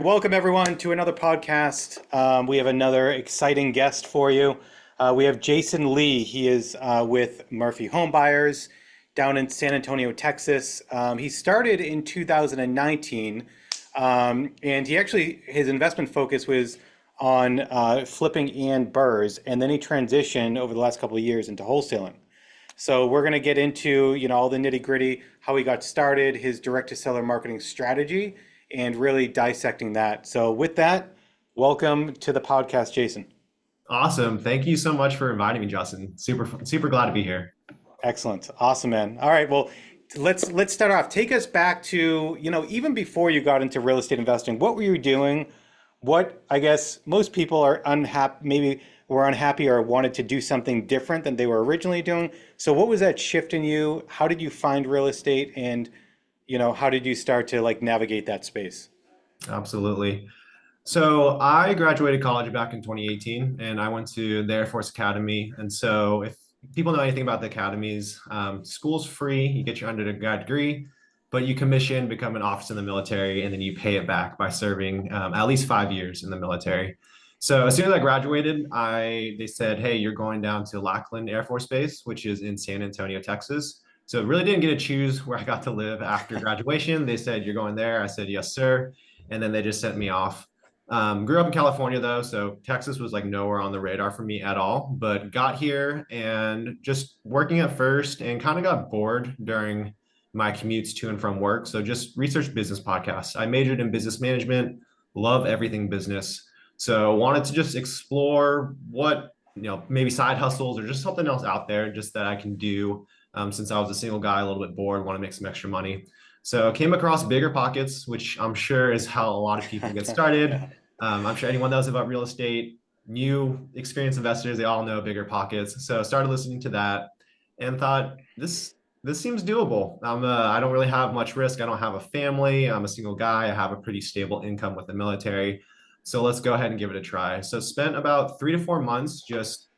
Welcome, everyone, to another podcast. We have another exciting guest for you. We have Jason Lee. He is with Murphy Home Buyers down in San Antonio, Texas. He started in 2019, and his investment focus was on flipping and burrs, and then he transitioned over the last couple of years into wholesaling. So we're going to get into, all the nitty gritty, how he got started, his direct to seller marketing strategy, and really dissecting that. So with that, welcome to the podcast, Jason. Awesome. Thank you so much for inviting me, Justin. Super glad to be here. Excellent. Awesome, man. All right, well, let's start off. Take us back to, even before you got into real estate investing, what were you doing? What I guess most people are unhappy, maybe were unhappy or wanted to do something different than they were originally doing. So what was that shift in you? How did you find real estate and, how did you start to like navigate that space? Absolutely. So I graduated college back in 2018 and I went to the Air Force Academy. And so if people know anything about the academies, school's free, you get your undergrad degree, but you commission, become an officer in the military, and then you pay it back by serving at least 5 years in the military. So as soon as I graduated, they said, hey, you're going down to Lackland Air Force Base, which is in San Antonio, Texas. So really didn't get to choose where I got to live after graduation. They said, you're going there. I said, yes, sir. And then they just sent me off. Grew up in California though, so Texas was like nowhere on the radar for me at all. But got here and just working at first and kind of got bored during my commutes to and from work. So just research business podcasts. I majored in business management, love everything business. So wanted to just explore what, maybe side hustles or just something else out there just that I can do since I was a single guy, a little bit bored, want to make some extra money. So came across Bigger Pockets, which I'm sure is how a lot of people get started. I'm sure anyone knows about real estate, new experienced investors, they all know Bigger Pockets. So started listening to that and thought this seems doable. I don't really have much risk. I don't have a family. I'm a single guy. I have a pretty stable income with the military. So let's go ahead and give it a try. So spent about 3 to 4 months just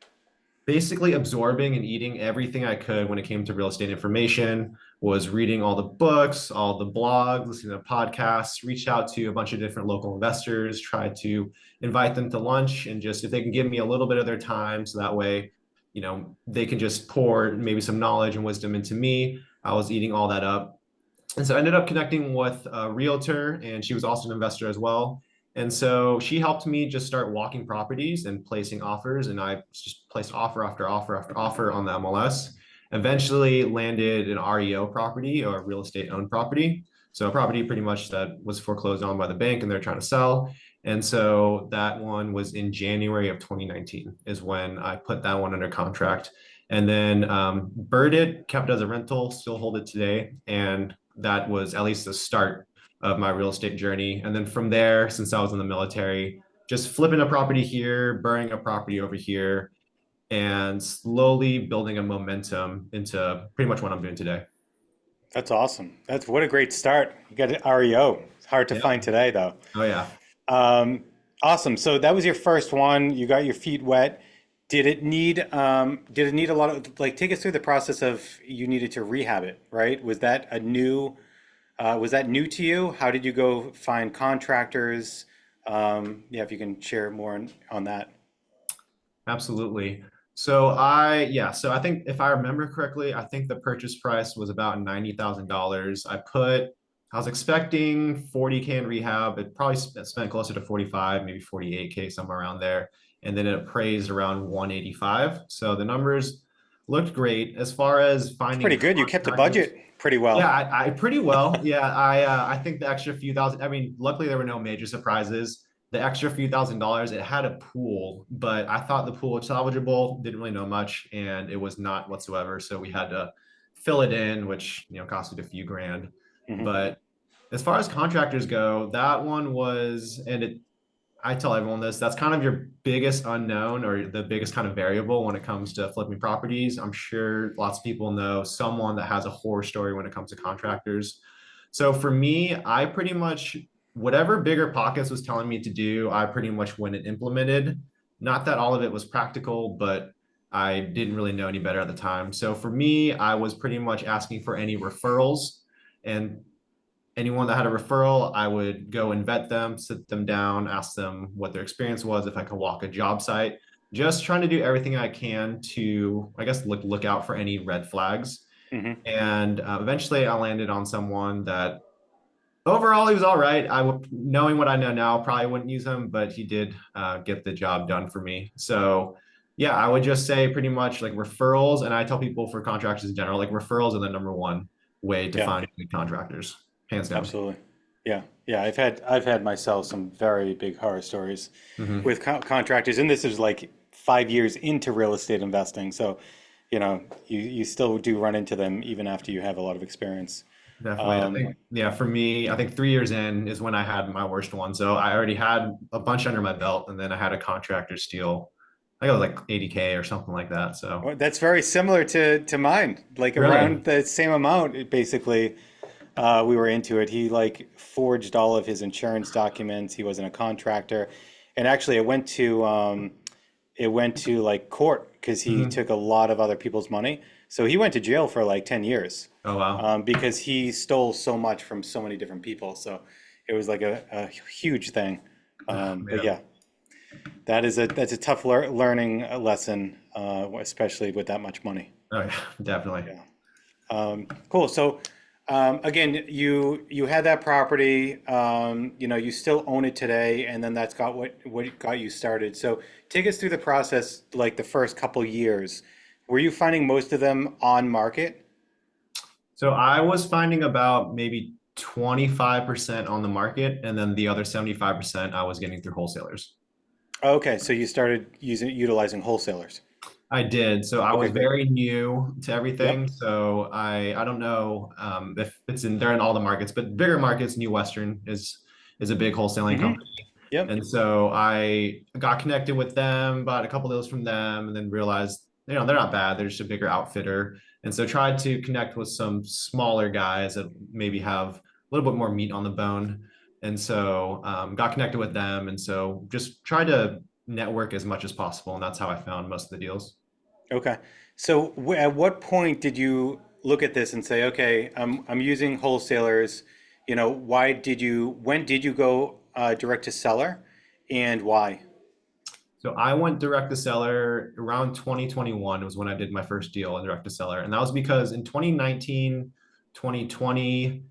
basically absorbing and eating everything I could when it came to real estate information, was reading all the books, all the blogs, listening to podcasts, reached out to a bunch of different local investors, tried to invite them to lunch and just if they can give me a little bit of their time so that way, they can just pour maybe some knowledge and wisdom into me. I was eating all that up. And so I ended up connecting with a realtor, and she was also an investor as well. And so she helped me just start walking properties and placing offers. And I just placed offer after offer after offer on the MLS. Eventually landed an REO property or real estate owned property. So a property pretty much that was foreclosed on by the bank and they're trying to sell. And so that one was in January of 2019 is when I put that one under contract. And then bird it, kept it as a rental, still hold it today. And that was at least the start of my real estate journey. And then from there, since I was in the military, just flipping a property here, burning a property over here, and slowly building a momentum into pretty much what I'm doing today. That's awesome. That's what a great start. You got an REO. It's hard to Yeah. find today, though. Oh yeah. Um, awesome. So that was your first one. You got your feet wet. Did it need a lot of like take us through the process of you needed to rehab it, right? Was that new to you? How did you go find contractors? Yeah, if you can share more on that. Absolutely. So I think if I remember correctly, I think the purchase price was about $90,000. I was expecting 40K in rehab. It probably spent closer to 45, maybe 48K, somewhere around there. And then it appraised around 185. So the numbers looked great as far as It's finding pretty good. You kept the contractors. budget pretty Yeah, well. I pretty well. Yeah, I think the extra few thousand. I mean, luckily there were no major surprises. The extra few $1,000s, it had a pool, but I thought the pool was salvageable. Didn't really know much, and it was not whatsoever. So we had to fill it in, which costed a few grand. Hmm. But as far as contractors go, that one was, I tell everyone this, that's kind of your biggest unknown or the biggest kind of variable when it comes to flipping properties. I'm sure lots of people know someone that has a horror story when it comes to contractors. So for me, I pretty much, whatever Bigger Pockets was telling me to do, I pretty much went and implemented. Not that all of it was practical, but I didn't really know any better at the time. So for me, I was pretty much asking for any referrals. And anyone that had a referral, I would go and vet them, sit them down, ask them what their experience was, if I could walk a job site, just trying to do everything I can to, I guess, look out for any red flags. Hmm. And eventually I landed on someone that overall he was all right. Knowing what I know now, probably wouldn't use him, but he did get the job done for me. So yeah, I would just say pretty much like referrals. And I tell people for contractors in general, like referrals are the number one way to Yeah, find good contractors, hands down. absolutely. Yeah, yeah. I've had myself some very big horror stories Hmm. with contractors, and this is like 5 years into real estate investing. So, you still do run into them even after you have a lot of experience. Definitely. I Um, think, yeah, for me, I think 3 years in is when I had my worst one. So I already had a bunch under my belt, and then I had a contractor steal, I think it was like 80K or something like that. So well, that's very similar to mine. Like really, around the same amount, basically. We were into it. He like forged all of his insurance documents. He wasn't a contractor, and actually, it went to like court because he hmm. took a lot of other people's money. So he went to jail for like 10 years, Oh wow. because he stole so much from so many different people. So it was like a huge thing. Ah, But man. yeah, that's a tough learning lesson, especially with that much money. Oh yeah, definitely. Yeah. Cool. So, again, you had that property. You still own it today, and then that's got what got you started. So, take us through the process, like the first couple years. Were you finding most of them on market? So I was finding about maybe 25% on the market, and then the other 75% I was getting through wholesalers. Okay, so you started utilizing wholesalers. I did. So I Okay, was great. very new to Yep. everything. So I don't know if it's in they're in all the markets, but bigger markets, New Western is a big wholesaling Mm-hmm. company. Yep. And so I got connected with them, bought a couple deals from them, and then realized, they're not bad. They're just a bigger outfitter. And so tried to connect with some smaller guys that maybe have a little bit more meat on the bone. And so got connected with them. And so just tried to network as much as possible. And that's how I found most of the deals. Okay. So, at what point did you look at this and say, okay, I'm using wholesalers. When did you go direct to seller, and why? So I went direct to seller around 2021 was when I did my first deal in direct to seller. And that was because in 2019, 2020,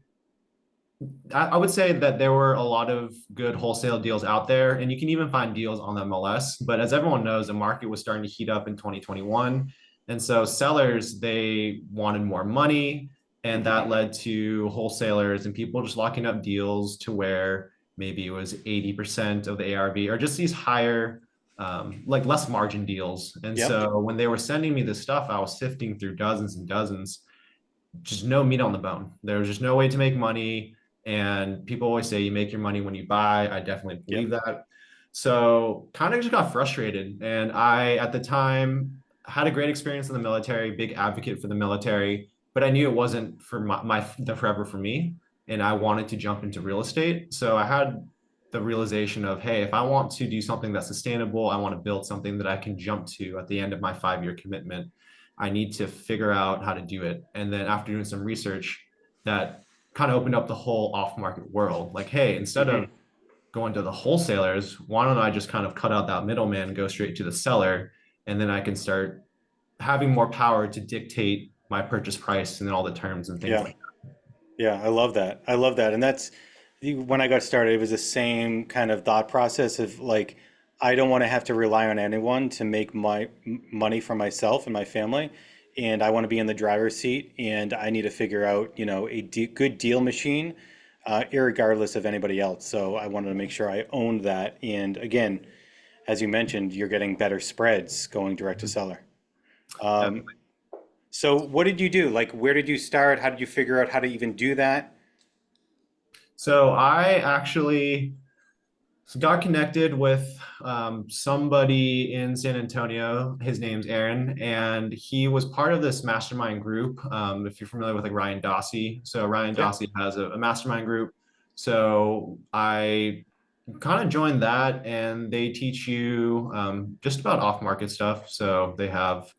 I would say that there were a lot of good wholesale deals out there, and you can even find deals on the MLS. But as everyone knows, the market was starting to heat up in 2021. And so sellers, they wanted more money, and Hmm. that led to wholesalers and people just locking up deals to where maybe it was 80% of the ARV or just these higher, like less margin deals. And Yep. so when they were sending me this stuff, I was sifting through dozens and dozens, just no meat on the bone. There was just no way to make money. And people always say you make your money when you buy. I definitely believe Yep. that. So kind of just got frustrated. And I, at the time, had a great experience in the military, big advocate for the military, but I knew it wasn't for the forever for me. And I wanted to jump into real estate. So I had the realization of, hey, if I want to do something that's sustainable, I want to build something that I can jump to at the end of my 5 year commitment. I need to figure out how to do it. And then after doing some research, that kind of opened up the whole off market world. Like, hey, instead Hmm. of going to the wholesalers, why don't I just kind of cut out that middleman and go straight to the seller? And then I can start having more power to dictate my purchase price and then all the terms and things Yeah. like Yeah. I love that. I love that. And that's when I got started, it was the same kind of thought process of like, I don't want to have to rely on anyone to make my money for myself and my family. And I want to be in the driver's seat, and I need to figure out, good deal machine, irregardless of anybody else. So I wanted to make sure I owned that. And again, as you mentioned, you're getting better spreads going direct to that. seller. Definitely. So what did you do? Like, where did you start? How did you figure out how to even do that? So I actually got connected with somebody in San Antonio. His name's Aaron, and he was part of this mastermind group. If you're familiar with like Ryan Dossie, so Ryan Yeah. Dossie has a mastermind group. So I kind of joined that, and they teach you just about off-market stuff. So they have,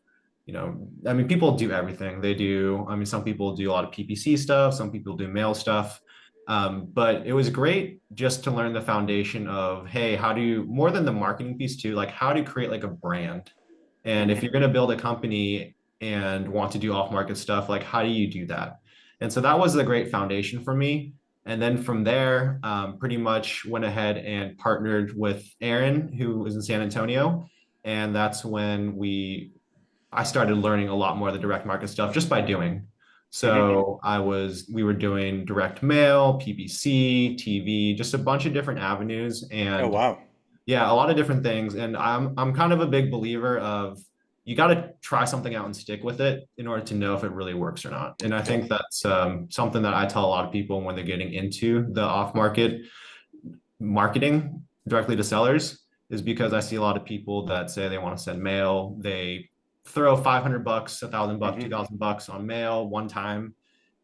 I mean, people do everything. They do. I mean, some people do a lot of PPC stuff. Some people do mail stuff. But it was great just to learn the foundation of, hey, how do you, more than the marketing piece too, like how do you create like a brand? And if Hmm. you're going to build a company and want to do off-market stuff, like how do you do that? And so that was a great foundation for me. And then from there, pretty much went ahead and partnered with Aaron, who is in San Antonio. And that's when I started learning a lot more of the direct market stuff just by doing. Hmm. So we were doing direct mail, PPC, TV, just a bunch of different avenues. Oh, And wow. yeah, a lot of different things. And I'm kind of a big believer of you got to try something out and stick with it in order to know if it really works or not. And I Yeah. think that's something that I tell a lot of people when they're getting into the off market marketing directly to sellers is because I see a lot of people that say they want to send mail. They throw $500, $1,000, Hmm. $2,000 on mail one time,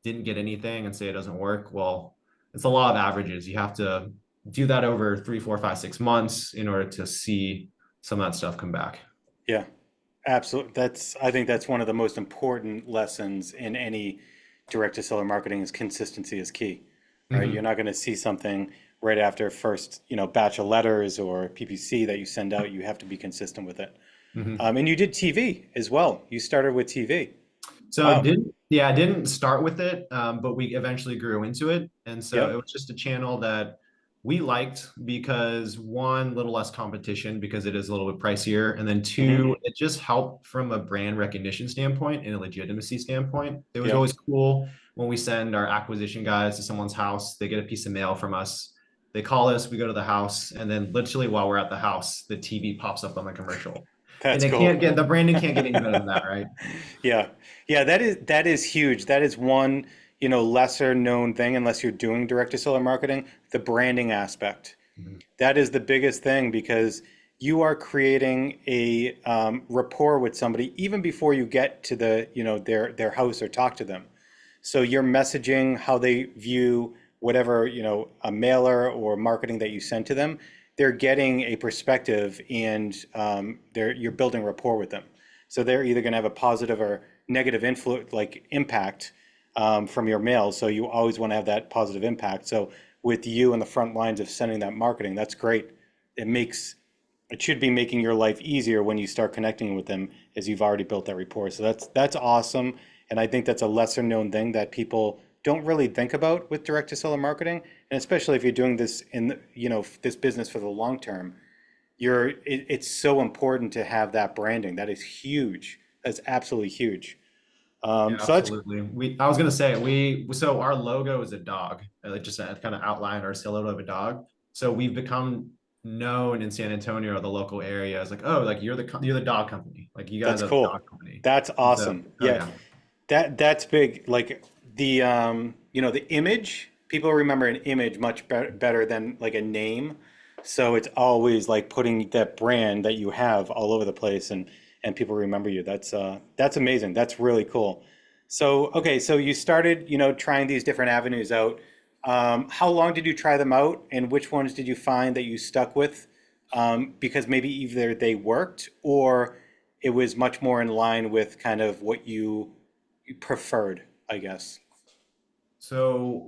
didn't get anything and say it doesn't work. Well, it's a lot of averages. You have to do that over 3, 4, 5, 6 months in order to see some of that stuff come back. Yeah. Absolutely. I think that's one of the most important lessons in any direct to seller marketing is consistency is key, right? You're Mhm, not going to see something right after first, batch of letters or PPC that you send out. You have to be consistent with it. mhm. And you did TV as well. You started with TV. So Wow. didn't yeah, I didn't start with it, but we eventually grew into it. And so it Yep. was just a channel that we liked because one, little less competition because it is a little bit pricier. And then Hmm. two, it just helped from a brand recognition standpoint and a legitimacy standpoint. It was Yep. always cool when we send our acquisition guys to someone's house, they get a piece of mail from us. They call us, we go to the house, and then literally while we're at the house, the TV pops up on the commercial. And That's it cool. can't get the branding can't get any better than that, right? Yeah. Yeah, that is huge. That is one, lesser known thing unless you're doing direct to seller marketing, the branding aspect. Mhm. That is the biggest thing because you are creating a rapport with somebody even before you get to their house or talk to them. So you're messaging how they view whatever, a mailer or marketing that you send to them. They're getting a perspective and you're building rapport with them. So they're either going to have a positive or negative influence, like impact from your mail. So you always want to have that positive impact. So with you on the front lines of sending that marketing, that's great. It should be making your life easier when you start connecting with them as you've already built that rapport. So that's awesome. And I think that's a lesser known thing that people don't really think about with direct to seller marketing. And especially if you're doing this in, this business for the long term, it's so important to have that branding. That is huge. That's absolutely huge. Yeah, So that's absolutely. I was gonna say so our logo is a dog, like just a kind of outline or silhouette of a dog. So we've become known in San Antonio, the local area, as like, oh, like you're the dog company, like you guys that's are the cool. dog company. That's And so, awesome. oh Yeah. yeah, That's big. Like the image, people remember an image much better than like a name. So it's always like putting that brand that you have all over the place and people remember you. That's amazing. That's really cool. So okay, so you started, trying these different avenues out. How long did you try them out and which ones did you find that you stuck with? Because maybe either they worked or it was much more in line with kind of what you preferred, I guess. so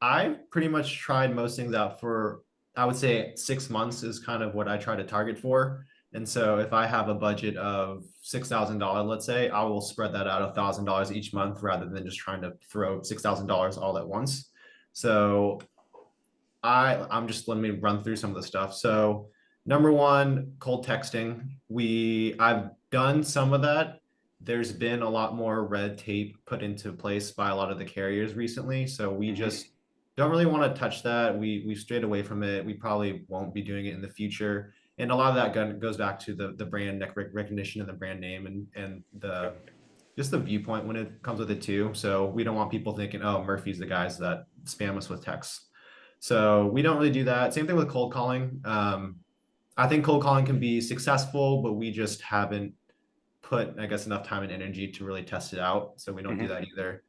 I pretty much tried most things out for, I would say 6 months is kind of what I try to target for. And so if I have a budget of $6,000, let's say, I will spread that out $1,000 each month rather than just trying to throw $6,000 all at once. So I'm just let me run through some of the stuff. So number one, cold texting. I've done some of that. There's been a lot more red tape put into place by a lot of the carriers recently. So we Hmm. just don't really want to touch that. We've strayed away from it. We probably won't be doing it in the future. And a lot of that goes back to the brand recognition and the brand name and the just the viewpoint when it comes with it too. So we don't want people thinking, oh, Murphy's the guys that spam us with texts. So we don't really do that. Same thing with cold calling. I think cold calling can be successful, but we just haven't put, I guess, enough time and energy to really test it out. So we don't do Hmm. that either.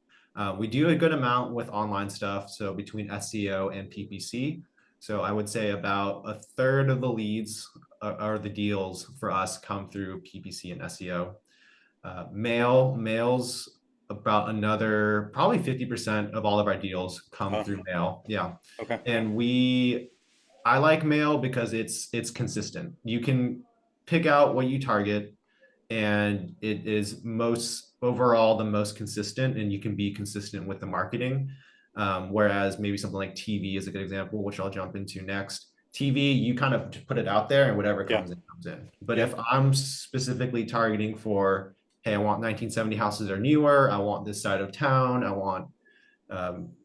We do a good amount with online stuff. So between SEO and PPC. So I would say about a third of the leads or the deals for us come through PPC and SEO. Mails about another probably 50% of all of our deals come Oh, through mail. Yeah. okay. And I like mail because it's consistent. You can pick out what you target, and it is most overall the most consistent, and you can be consistent with the marketing. Whereas maybe something like TV is a good example, which I'll jump into next. TV, you kind of put it out there and whatever Yeah. comes in comes in. But Yeah. if I'm specifically targeting for, hey, I want 1970 houses or newer, I want this side of town, I want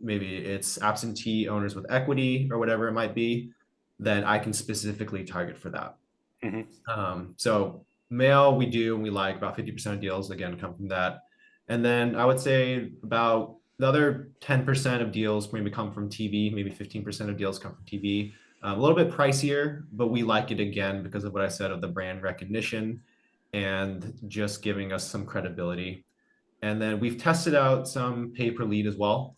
maybe it's absentee owners with equity or whatever it might be, then I can specifically target for that. Hmm. So mail we do and we like about 50% of deals again come from that. And then I would say about the other 10% of deals maybe come from TV, maybe 15% of deals come from TV. A little bit pricier, but we like it again because of what I said of the brand recognition and just giving us some credibility. And then we've tested out some pay per lead as well.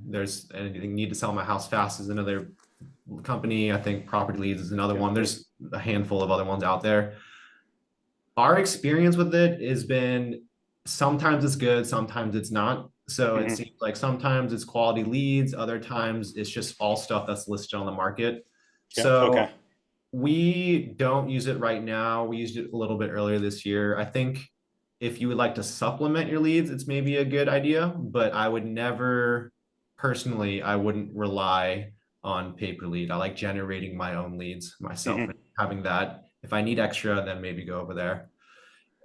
There's anything need to sell my house fast is another company. I think Property Leads is another Yeah. one. There's a handful of other ones out there. Our experience with it has been sometimes it's good, sometimes it's not. So it Hmm. seems like sometimes it's quality leads, other times it's just all stuff that's listed on the market. Yeah. Okay. So we don't use it right now. We used it a little bit earlier this year. I think if you would like to supplement your leads, it's maybe a good idea, but I would never personally, I wouldn't rely on pay per lead. I like generating my own leads myself and Hmm. having that. If I need extra, then maybe go over there.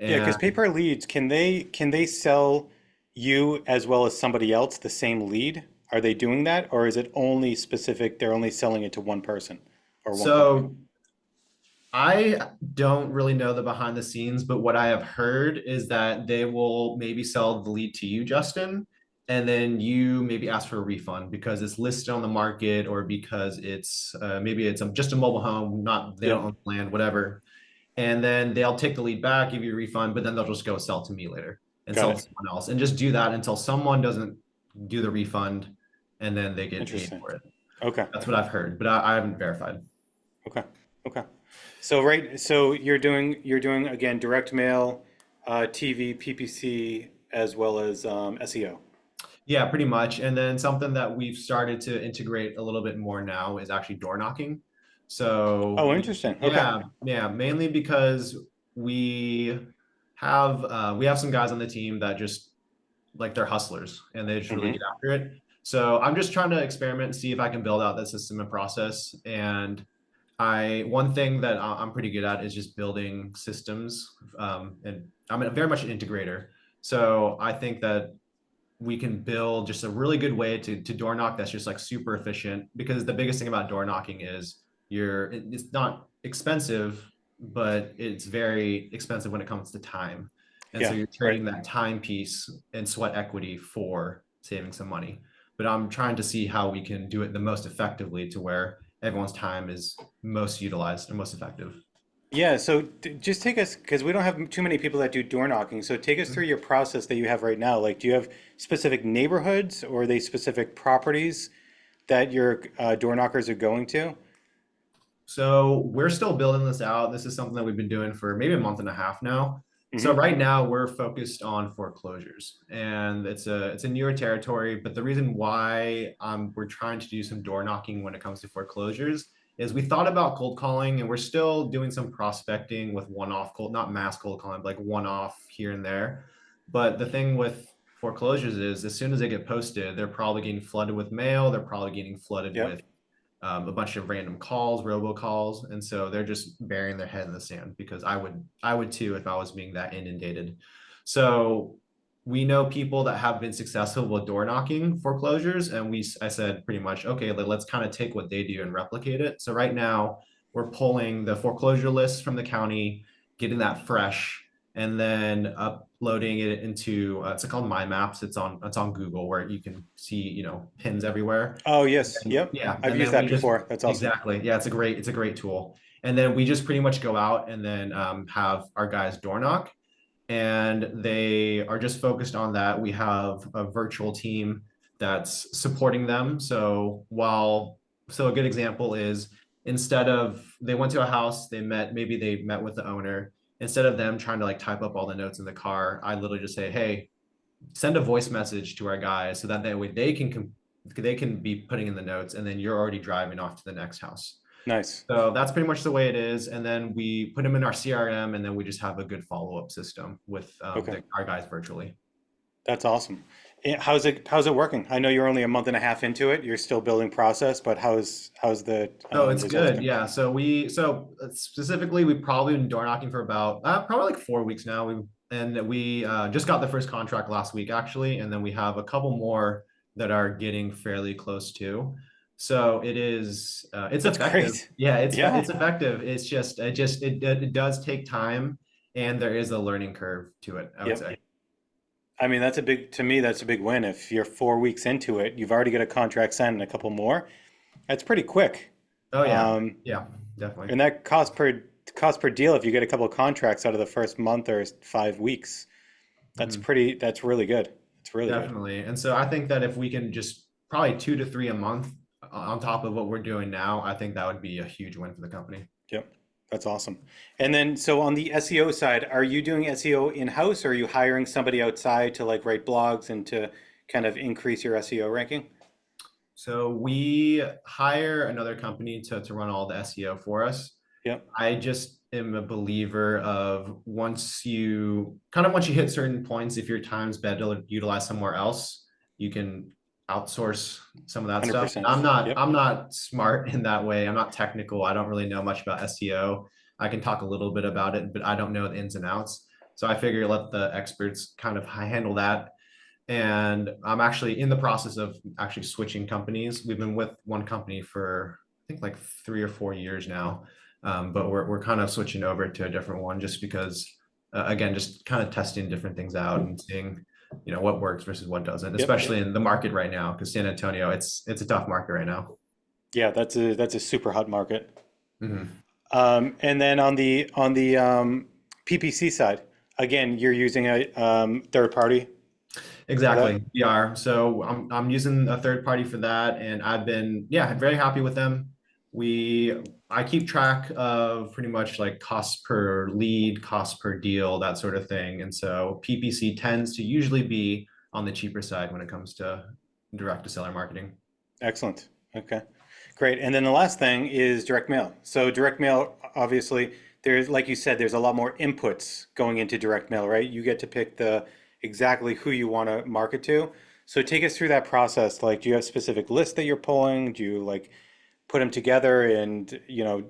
Yeah, And because paper leads, can they sell you as well as somebody else the same lead? Are they doing that, or is it only specific, they're only selling it to one person or one company? so I don't really know the behind the scenes, but what I have heard is that they will maybe sell the lead to you, Justin, and then you maybe ask for a refund because it's listed on the market or because it's maybe it's just a mobile home, not they Yeah, don't own land, whatever. And then they'll take the lead back, give you a refund, but then they'll just go sell to me later and got sell to it. someone else and just do that until someone doesn't do the refund and then they get paid Interesting. for it. Okay, That's what I've heard, but I haven't verified. okay, okay. So you're doing again direct mail, TV, PPC, as well as SEO. Yeah, pretty much. And then something that we've started to integrate a little bit more now is actually door knocking. So Oh, interesting. Okay. yeah, mainly because we we have some guys on the team that just like they're hustlers and they just really get Hmm. after it. So I'm just trying to experiment and see if I can build out that system and process. And one thing that I'm pretty good at is just building systems. And I'm very much an integrator. So I think that we can build just a really good way to door knock that's just like super efficient because the biggest thing about door knocking is it's not expensive, but it's very expensive when it comes to time. And so Yeah, you're right. trading that time piece and sweat equity for saving some money. But I'm trying to see how we can do it the most effectively to where everyone's time is most utilized and most effective. Yeah, so just take us, because we don't have too many people that do door knocking. So take us through your process that you have right now. Like, do you have specific neighborhoods or are they specific properties that your door knockers are going to? So we're still building this out. This is something that we've been doing for maybe a month and a half now. So Hmm. right now we're focused on foreclosures, and it's a newer territory. But the reason why we're trying to do some door knocking when it comes to foreclosures is we thought about cold calling, and we're still doing some prospecting with one-off cold, not mass cold calling, but like one-off here and there. But the thing with foreclosures is as soon as they get posted, they're probably getting flooded with mail. They're probably getting flooded Yep. with a bunch of random calls, robocalls, and so they're just burying their head in the sand because I would too if I was being that inundated. So we know people that have been successful with door knocking foreclosures, and I said pretty much okay, let's kind of take what they do and replicate it. So right now we're pulling the foreclosure list from the county, getting that fresh, and then uploading it into it's called My Maps. It's on Google where you can see pins everywhere. Oh, yes. And Yep. yeah, I've and used then we that just before. That's awesome. exactly, yeah, it's a great tool. And then we just pretty much go out and then have our guys door knock, and they are just focused on that. We have a virtual team that's supporting them. So a good example is instead of they went to a house, maybe they met with the owner. Instead of them trying to like type up all the notes in the car, I literally just say, hey, send a voice message to our guys so that way they can be putting in the notes, and then you're already driving off to the next house. Nice. So that's pretty much the way it is. And then we put them in our CRM, and then we just have a good follow-up system with Okay. our guys virtually. That's awesome. How's it working? I know you're only a month and a half into it. You're still building process, but how's the So it's results good. been? Yeah. So specifically, we've probably been door knocking for about probably like 4 weeks now. We just got the first contract last week actually, and then we have a couple more that are getting fairly close to. So it's That's effective. great. Yeah, Yeah. it's effective. It's just it does take time, and there is a learning curve to it, I would Yep. say. I mean, to me, that's a big win. If you're 4 weeks into it, you've already got a contract signed and a couple more. That's pretty quick. Oh yeah, Um, yeah, definitely. and that cost per deal, if you get a couple of contracts out of the first month or 5 weeks, Mhm. that's really good. It's really good. Definitely. And so I think that if we can just probably 2 to 3 a month on top of what we're doing now, I think that would be a huge win for the company. Yep. That's awesome. And then, so on the SEO side, are you doing SEO in-house or are you hiring somebody outside to like write blogs and to kind of increase your SEO ranking? So we hire another company to run all the SEO for us. Yep. I just am a believer of once you hit certain points, if your time's better utilized somewhere else, you can outsource some of that stuff. And 100%. Yep. I'm not smart in that way. I'm not technical. I don't really know much about SEO. I can talk a little bit about it, but I don't know the ins and outs. So I figure let the experts kind of handle that. And I'm actually in the process of actually switching companies. We've been with one company for I think like 3 or 4 years now, but we're kind of switching over to a different one just because, again, just kind of testing different things out and seeing, what works versus what doesn't, Yep. especially in the market right now. Because San Antonio, it's a tough market right now. Yeah, that's a super hot market. Mhm. And then on the PPC side, again, you're using a third party for that. Exactly. We are. So I'm using a third party for that, and I've been, yeah, very happy with them. We I keep track of pretty much like cost per lead, cost per deal, that sort of thing. And so PPC tends to usually be on the cheaper side when it comes to direct to seller marketing. Excellent. Okay, great. And then the last thing is direct mail. So direct mail, obviously, there's, like you said, there's a lot more inputs going into direct mail, right? You get to pick the exactly who you want to market to. So take us through that process. Like, do you have specific lists that you're pulling? Do you like put them together and,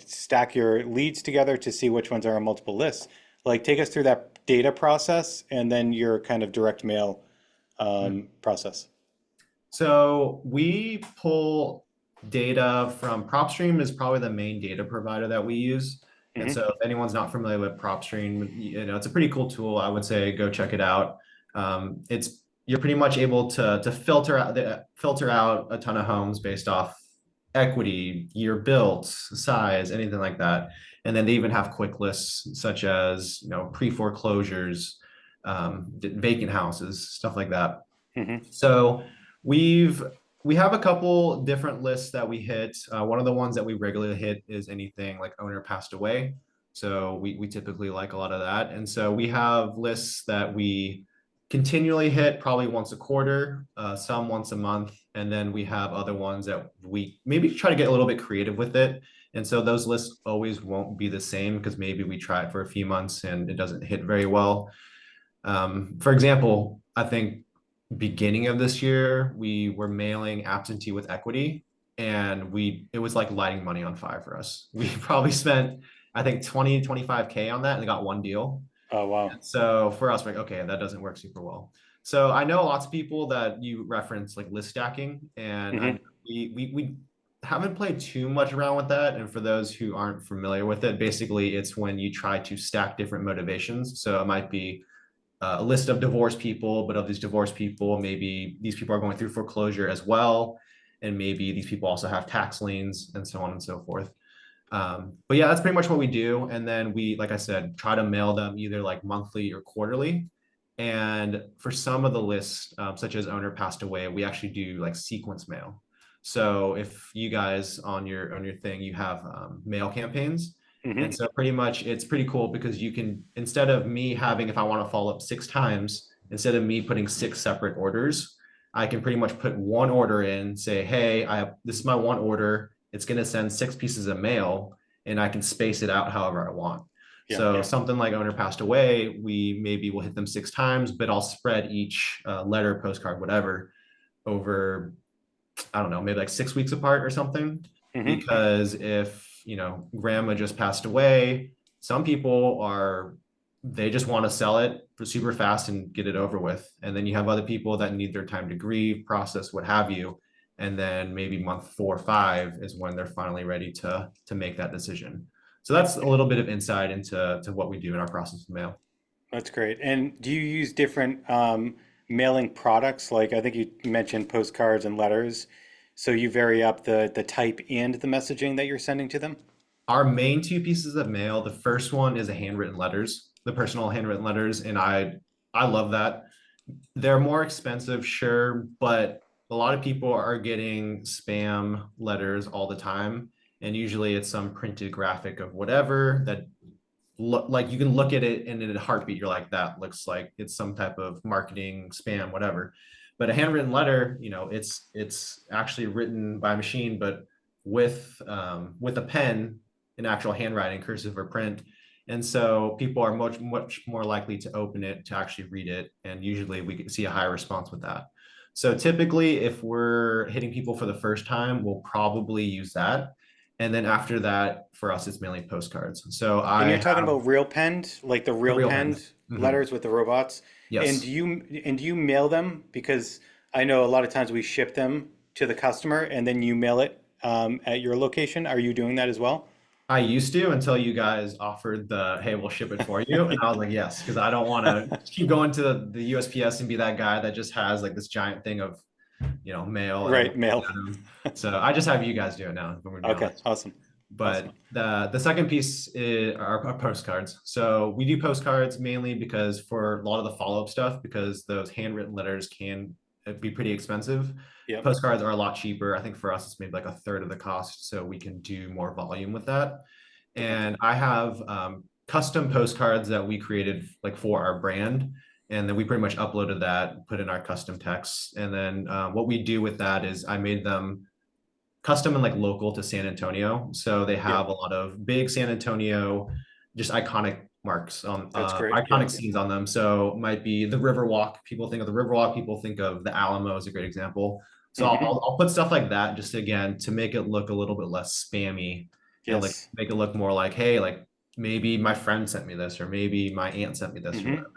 stack your leads together to see which ones are on multiple lists? Like, take us through that data process and then your kind of direct mail process. So we pull data from PropStream is probably the main data provider that we use. And Hmm. so if anyone's not familiar with PropStream, it's a pretty cool tool. I would say go check it out. It's you're pretty much able to filter out a ton of homes based off equity, year built, size, anything like that. And then they even have quick lists such as pre-foreclosures, vacant houses, stuff like that. Hmm. So we've we have a couple different lists that we hit. One of the ones that we regularly hit is anything like owner passed away. So we typically like a lot of that. And so we have lists that we continually hit probably once a quarter, some once a month. And then we have other ones that we maybe try to get a little bit creative with it. And so those lists always won't be the same because maybe we try it for a few months and it doesn't hit very well. For example, I think beginning of this year, we were mailing absentee with equity, and it was like lighting money on fire for us. We probably spent, I think, 25K on that and got one deal. Oh, wow. So for us, we're like, okay, that doesn't work super well. So I know lots of people that you reference like list stacking, and Hmm. we haven't played too much around with that. And for those who aren't familiar with it, basically it's when you try to stack different motivations. So it might be a list of divorced people, but of these divorced people, maybe these people are going through foreclosure as well. And maybe these people also have tax liens and so on and so forth. But yeah, that's pretty much what we do. And then we, like I said, try to mail them either like monthly or quarterly. And for some of the lists, such as owner passed away, we actually do like sequence mail. So if you guys on your thing, you have mail campaigns. Hmm. And so pretty much it's pretty cool because you can, instead of me having, if I want to follow up 6 times instead of me putting six separate orders, I can pretty much put one order in, say, hey, this is my one order. It's going to send six pieces of mail, and I can space it out however I want. Yeah. So something like owner passed away, we maybe will hit them six times, but I'll spread each letter, postcard, whatever, over, I don't know, maybe like 6 weeks apart or something. Hmm. Because if, grandma just passed away, some people are, they just want to sell it for super fast and get it over with. And then you have other people that need their time to grieve, process, what have you. And then maybe month 4 or 5 is when they're finally ready to make that decision. So that's a little bit of insight into what we do in our process of mail. That's great. And do you use different mailing products? Like I think you mentioned postcards and letters. So you vary up the type and the messaging that you're sending to them? Our main two pieces of mail, the first one is a handwritten letters, the personal handwritten letters, and I love that. They're more expensive, sure, but a lot of people are getting spam letters all the time, and usually it's some printed graphic of whatever that look like you can look at it and in a heartbeat you're like that looks like it's some type of marketing spam whatever. But a handwritten letter, it's actually written by machine, but with a pen in actual handwriting, cursive or print. And so people are much more likely to open it, to actually read it, and usually we can see a higher response with that. So typically if we're hitting people for the first time, we'll probably use that. And then after that, for us, it's mainly postcards. So And I you're talking have about real penned, like the the real real hand. penned Mhm. letters with the robots. And Yes, do you mail them? Because I know a lot of times we ship them to the customer and then you mail it at your location. Are you doing that as well? I used to until you guys offered the, hey, we'll ship it for you. And I was like, yes, because I don't want to keep going to the USPS and be that guy that just has like this giant thing of, mail and Right, everything. mail. So I just have you guys do it now, if I'm gonna be Okay, honest. awesome. Awesome. But the second piece are postcards. So we do postcards mainly because for a lot of the follow-up stuff, because those handwritten letters can be pretty expensive. Yep. Postcards are a lot cheaper. I think for us, it's maybe like a third of the cost, so we can do more volume with that. Okay. And I have custom postcards that we created like for our brand. And then we pretty much uploaded that, put in our custom text. And then what we do with that is I made them custom and like local to San Antonio. So they Yep. have a lot of big San Antonio, just iconic marks on That's great. Yep. iconic scenes on them. So might be the Riverwalk. People think of the Riverwalk. People think of the Alamo is a great example. So Hmm. I'll put stuff like that just again to make it look a little bit less spammy and like Yes. make it look more like, hey, like maybe my friend sent me this or maybe my aunt sent me this or Hmm. whatever.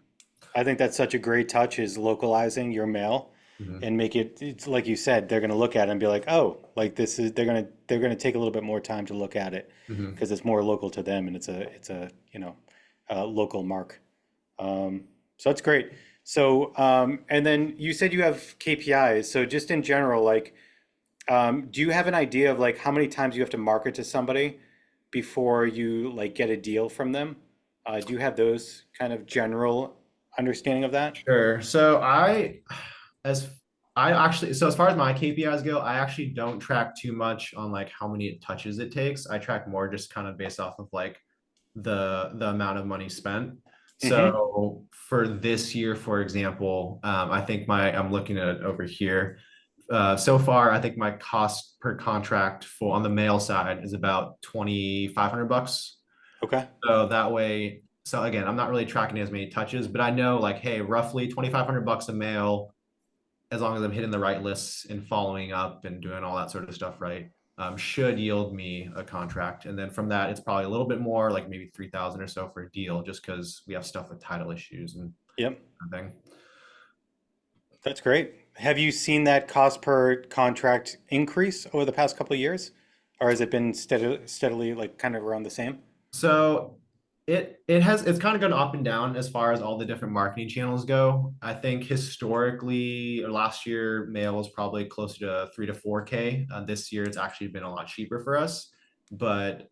I think that's such a great touch is localizing your mail Mhm, and make it, it's like you said, they're going to look at it and be like, oh, like this is, they're going to take a little bit more time to look at it mhm. because it's more local to them and it's a, local mark. So that's great. So, and then you said you have KPIs. So just in general, like, do you have an idea of like how many times you have to market to somebody before you like get a deal from them? Do you have those kind of general understanding of that? Sure. As so as far as my KPIs go, I actually don't track too much on like how many touches it takes. I track more just kind of based off of like the amount of money spent. Mm-hmm. So for this year, for example, I think I'm looking at it over here. So far, I think my cost per contract for on the mail side is about 2,500 bucks. Okay. So that way, so again, I'm not really tracking as many touches, but I know like, hey, roughly 2,500 bucks a mail, as long as I'm hitting the right lists and following up and doing all that sort of stuff right, should yield me a contract. And then from that, it's probably a little bit more, like maybe 3,000 or so for a deal, just because we have stuff with title issues and Yep. everything. That's great. Have you seen that cost per contract increase over the past couple of years? Or has it been steadily like kind of around the same? So it's kind of gone up and down as far as all the different marketing channels go. I think historically or last year mail was probably closer to 3 to 4K. This year it's actually been a lot cheaper for us. But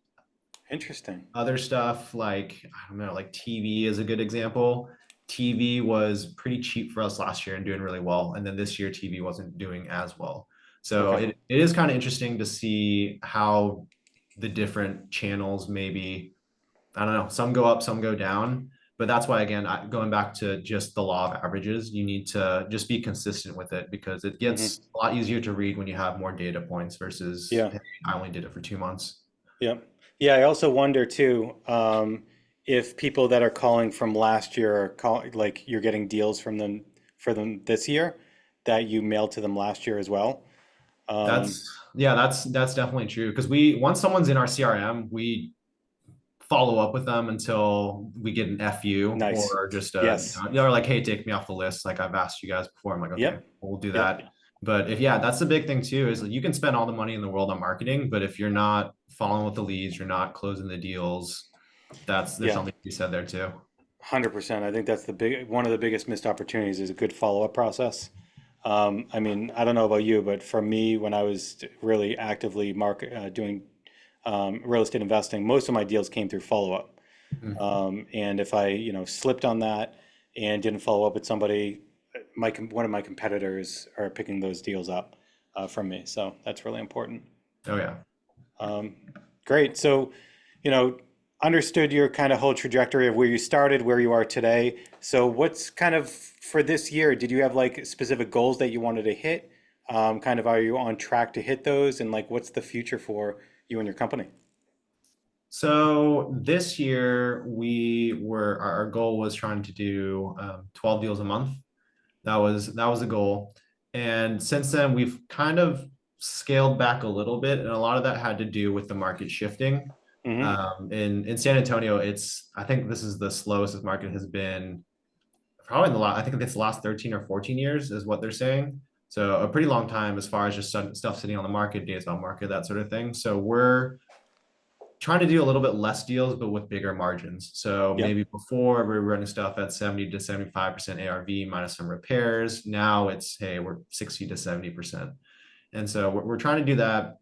Interesting. other stuff like I don't know, like TV is a good example. TV was pretty cheap for us last year and doing really well. And then this year TV wasn't doing as well. So Okay. it is kind of interesting to see how the different channels maybe, I don't know, some go up, some go down. But that's why, again, going back to just the law of averages, you need to just be consistent with it because it Hmm. gets a lot easier to read when you have more data points versus, Yeah. hey, I only did it for 2 months. Yeah. Yeah. I also wonder too, if people that are calling from last year are like you're getting deals from them for them this year that you mailed to them last year as well. Um, That's yeah, that's definitely true because we once someone's in our CRM, we follow up with them until we get an FU nice. or just Yes. they're like, hey, take me off the list. Like I've asked you guys before. I'm like, okay, Yep. we'll do Yep. that. But if yeah, that's the big thing too, is you can spend all the money in the world on marketing, but if you're not following with the leads, you're not closing the deals, there's Yeah. something to be said there too. 100%. I think that's one of the biggest missed opportunities is a good follow-up process. I mean, I don't know about you, but for me, when I was really actively doing real estate investing, most of my deals came through follow-up. Mhm. And if I, slipped on that and didn't follow up with somebody, one of my competitors are picking those deals up from me. So that's really important. Oh yeah. Um, Great. So, you know, understood your kind of whole trajectory of where you started, where you are today. So, what's kind of for this year? Did you have like specific goals that you wanted to hit? Kind of, are you on track to hit those? And like, what's the future for you and your company? So this year our goal was trying to do 12 deals a month. That was a goal. And since then, we've kind of scaled back a little bit, and a lot of that had to do with the market shifting. Hmm. In San Antonio, I think this is the slowest this market has been probably in I think it's the last 13 or 14 years is what they're saying. So a pretty long time as far as just stuff sitting on the market, days on market, that sort of thing. So we're trying to do a little bit less deals, but with bigger margins. So Yep. maybe before we were running stuff at 70 to 75% ARV minus some repairs. Now it's, hey, we're 60 to 70%. And so we're trying to do that.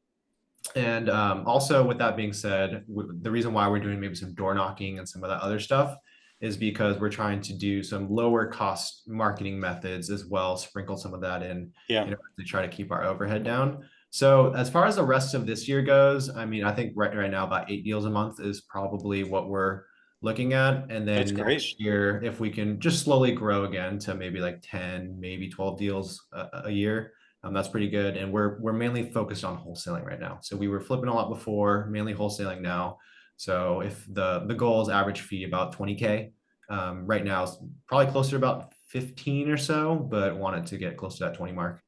And also, with that being said, the reason why we're doing maybe some door knocking and some of that other stuff is because we're trying to do some lower cost marketing methods as well, sprinkle some of that Yeah. in order to try to keep our overhead down. So as far as the rest of this year goes, I mean, I think right now about 8 deals a month is probably what we're looking at. And That's then great. next year, if we can just slowly grow again to maybe like 10, maybe 12 deals a year, that's pretty good. And we're mainly focused on wholesaling right now. So we were flipping a lot before, mainly wholesaling now. So if the goal is average fee about 20K, right now it's probably closer to about 15 or so, but wanted to get close to that 20 mark.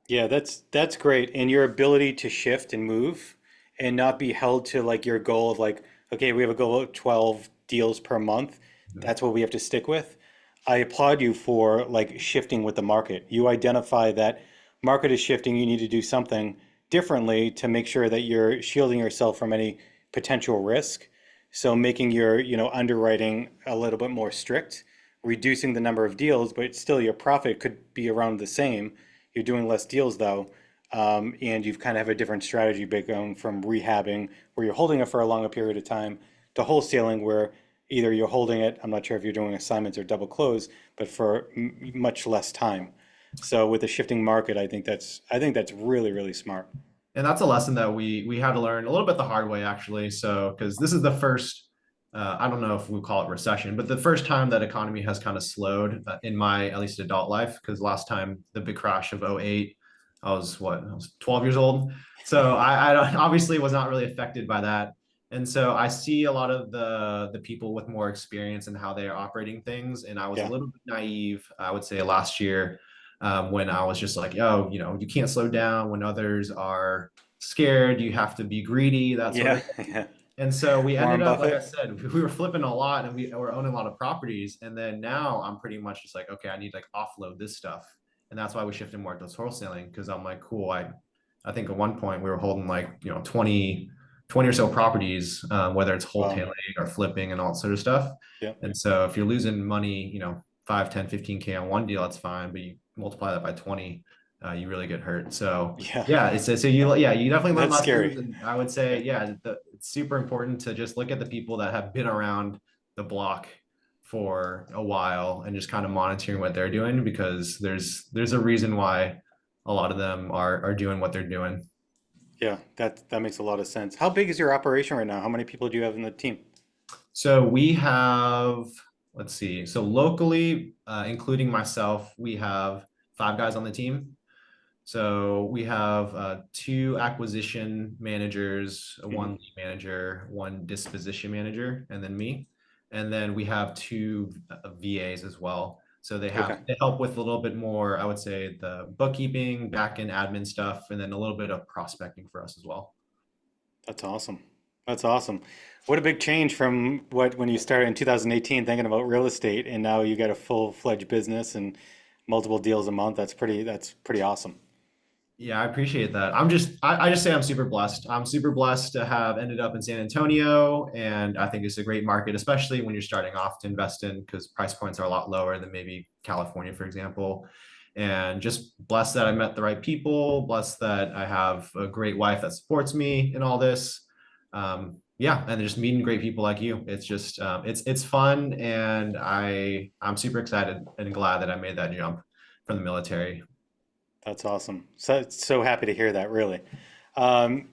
Yeah, that's great. And your ability to shift and move and not be held to like your goal of like, okay, we have a goal of 12 deals per month. Mhm. That's what we have to stick with. I applaud you for like shifting with the market. You identify that market is shifting, you need to do something differently to make sure that you're shielding yourself from any potential risk. So making your, underwriting a little bit more strict, reducing the number of deals, but still your profit could be around the same. You're doing less deals though, and you've kind of have a different strategy going from rehabbing, where you're holding it for a longer period of time, to wholesaling, where either you're holding it, I'm not sure if you're doing assignments or double close, but for much less time. So with the shifting market, I think that's really, really smart. And that's a lesson that we had to learn a little bit the hard way, actually. So because this is the first, I don't know if we call it recession, but the first time that economy has kind of slowed in my at least adult life. Because last time the big crash of '08, I was 12 years old. So I obviously was not really affected by that. And so I see a lot of the people with more experience and how they are operating things. And I was a Yeah, little bit naive, I would say, last year when I was just like, oh, you can't slow down when others are scared. You have to be greedy, that sort yeah, of thing. yeah. And so we ended Warren up, like I Buffett. said, we were flipping a lot and we were owning a lot of properties. And then now I'm pretty much just like, okay, I need to like offload this stuff. And that's why we shifted more to wholesaling because I'm like, cool. I think at one point we were holding like, 20 or so properties, whether it's Wow. wholesaling or flipping and all that sort of stuff. Yeah, And so if you're losing money, 5, 10, 15K on one deal, that's fine. But you multiply that by 20, you really get hurt. So yeah, yeah, you definitely learn that's lessons. scary. And I would Yeah, say, yeah, it's super important to just look at the people that have been around the block for a while and just kind of monitoring what they're doing because there's a reason why a lot of them are doing what they're doing. yeah, that makes a lot of sense. How big is your operation right now? How many people do you have in the team? So we have let's see. So locally, including myself, we have 5 guys on the team. So we have two acquisition managers, one Mhm. lead manager, one disposition manager, and then me. And then we have two VAs as well. So Okay. they help with a little bit more, I would say, the bookkeeping, back end admin stuff, and then a little bit of prospecting for us as well. That's awesome. That's awesome. What a big change from what when you started in 2018 thinking about real estate and now you got a full-fledged business and multiple deals a month. That's pretty awesome. Yeah, I appreciate that. I just say I'm super blessed. I'm super blessed to have ended up in San Antonio, and I think it's a great market, especially when you're starting off to invest in because price points are a lot lower than maybe California, for example. And just blessed that I met the right people, blessed that I have a great wife that supports me in all this. Yeah, and just meeting great people like you. It's just it's fun, and I'm super excited and glad that I made that jump from the military. That's awesome. So happy to hear that, really.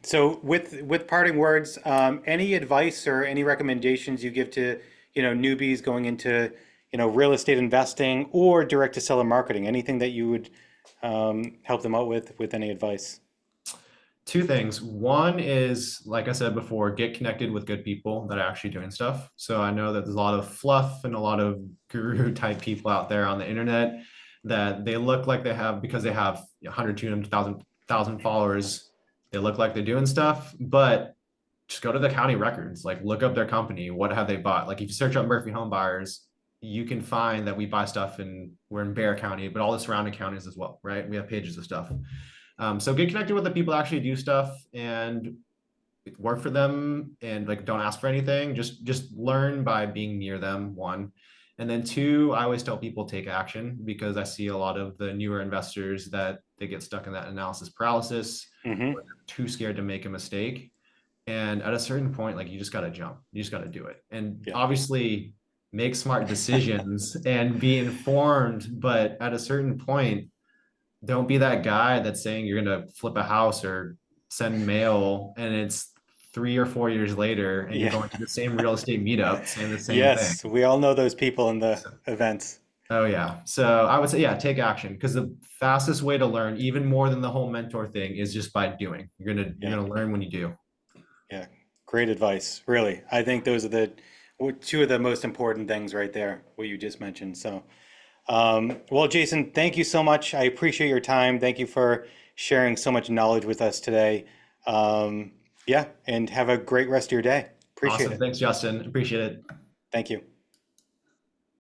So with parting words, any advice or any recommendations you give to, newbies going into, real estate investing or direct to seller marketing? Anything that you would help them out with any advice? Two things. One is, like I said before, get connected with good people that are actually doing stuff. So I know that there's a lot of fluff and a lot of guru type people out there on the internet that they look like they have because they have 100, 200,000 followers. They look like they're doing stuff, but just go to the county records, like look up their company. What have they bought? Like if you search up Murphy Home Buyers, you can find that we buy stuff and we're in Bear County, but all the surrounding counties as well, right? We have pages of stuff. So get connected with the people that actually do stuff and work for them and like don't ask for anything. Just learn by being near them, one. And then two, I always tell people take action because I see a lot of the newer investors that they get stuck in that analysis paralysis, Hmm. or they're too scared to make a mistake. And at a certain point, like you just got to jump, you just got to do it. And Yeah. obviously make smart decisions and be informed. But at a certain point, don't be that guy that's saying you're going to flip a house or send mail and it's 3 or 4 years later and you're Yeah. going to the same real estate meetup saying the same thing. Yes, we all know those people in the So, events. oh yeah. So I would say, yeah, take action because the fastest way to learn, even more than the whole mentor thing, is just by doing. You're Yeah. gonna learn when you do. Yeah. Great advice. Really. I think those are the two of the most important things right there, what you just mentioned. So, well, Jason, thank you so much. I appreciate your time. Thank you for sharing so much knowledge with us today. Yeah, and have a great rest of your day. Appreciate Awesome. it. Thanks, Justin. Appreciate it. Thank you.